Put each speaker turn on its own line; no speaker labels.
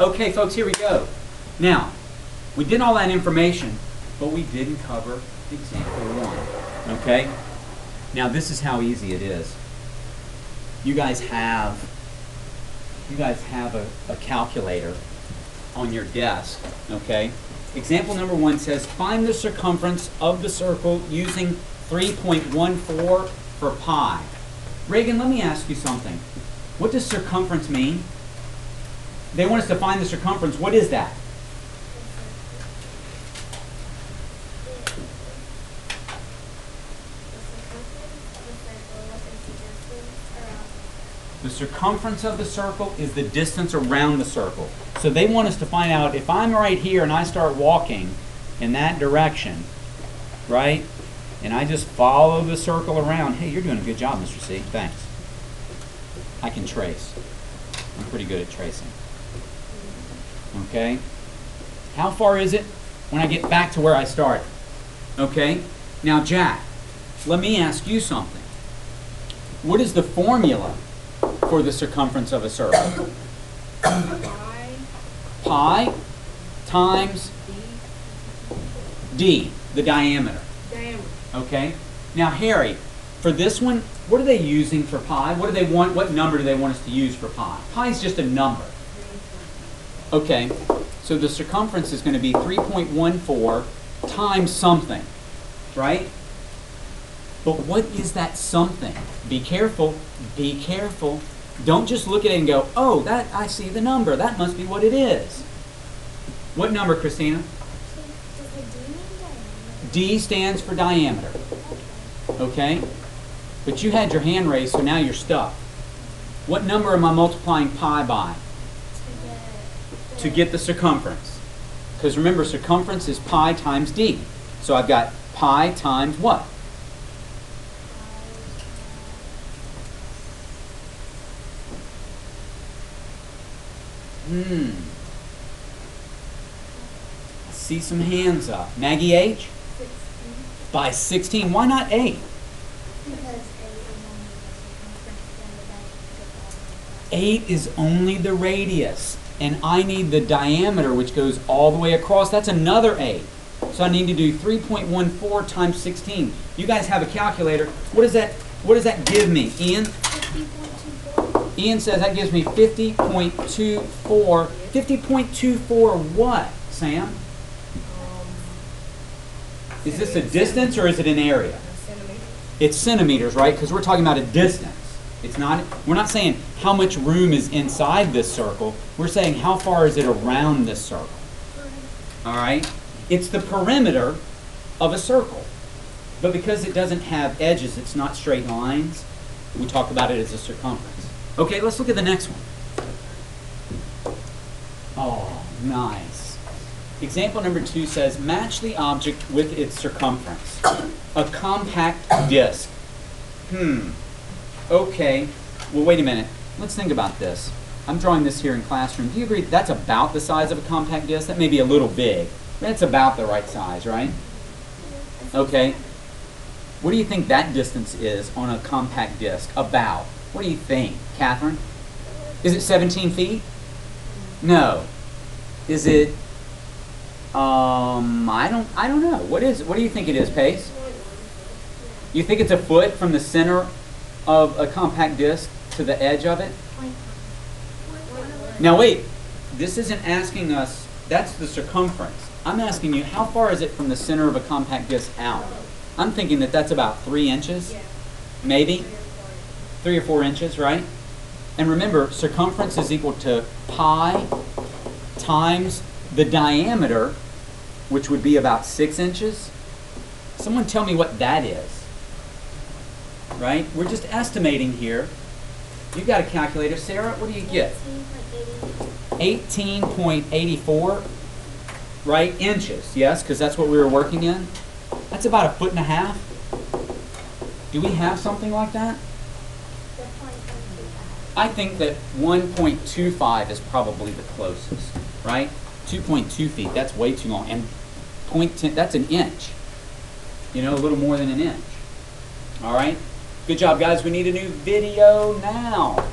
Okay, folks, here we go. Now, we did all that information, but we didn't cover example 1. Okay? Now, this is how easy it is. You guys have a calculator on your desk, okay? Example number 1 says, find the circumference of the circle using 3.14 for pi. Reagan, let me ask you something. What does circumference mean? They want us to find the circumference. What is that? The circumference of the circle is the distance around the circle. So they want us to find out if I'm right here and I start walking in that direction, right? And I just follow the circle around. Hey, you're doing a good job, Mr. C. Thanks. I can trace. I'm pretty good at tracing. Okay? How far is it when I get back to where I started? Okay? Now, Jack, let me ask you something. What is the formula for the circumference of a circle? Pi times d, the diameter. Okay? Now, Harry, for this one, what are they using for pi? What do they want? What number do they want us to use for pi? Pi is just a number. Okay, so the circumference is going to be 3.14 times something, right? But what is that something? Be careful. Be careful. Don't just look at it and go, oh, that I see the number. That must be what it is. What number, Christina? D stands for diameter. Okay? But you had your hand raised, so now you're stuck. What number am I multiplying pi by? To get the circumference. Because remember, circumference is pi times d. So I've got pi times what? I see some hands up. Maggie H?
16.
By 16. Why not 8?
Because
8 is only the radius. And I need the diameter, which goes all the way across. That's another 8. So I need to do 3.14 times 16. You guys have a calculator. What does that give me? Ian?
50.24.
Ian says that gives me 50.24. 50.24 what, Sam? Is this a distance or is it an area?
Centimeters.
It's centimeters, right? Because we're talking about a distance. It's not. We're not saying how much room is inside this circle. We're saying how far is it around this circle. All right? It's the perimeter of a circle. But because it doesn't have edges, it's not straight lines, we talk about it as a circumference. Okay, let's look at the next one. Oh, nice. Example number 2 says, match the object with its circumference. A compact disc. Okay, well, wait a minute. Let's think about this. I'm drawing this here in classroom. Do you agree that's about the size of a compact disc? That may be a little big. That's about the right size, right? Okay. What do you think that distance is on a compact disc? About. What do you think, Catherine? Is it 17 feet? No. Is it, I don't know. What do you think it is, Pace? You think it's a foot from the center of a compact disc to the edge of it? Now wait, this isn't asking us, that's the circumference. I'm asking you, how far is it from the center of a compact disc out? I'm thinking that that's about 3 inches, maybe 3 or 4 inches, right? And remember, circumference is equal to pi times the diameter, which would be about 6 inches. Someone tell me what that is. Right? We're just estimating here. You've got a calculator. Sarah, what do you get? 18.84, right? Inches, yes, because that's what we were working in. That's about 1.5 feet. Do we have something like that? I think that 1.25 is probably the closest, right? 2.2 feet, that's way too long. And 0.10, that's an inch. You know, a little more than an inch. All right? Good job, guys. We need a new video now.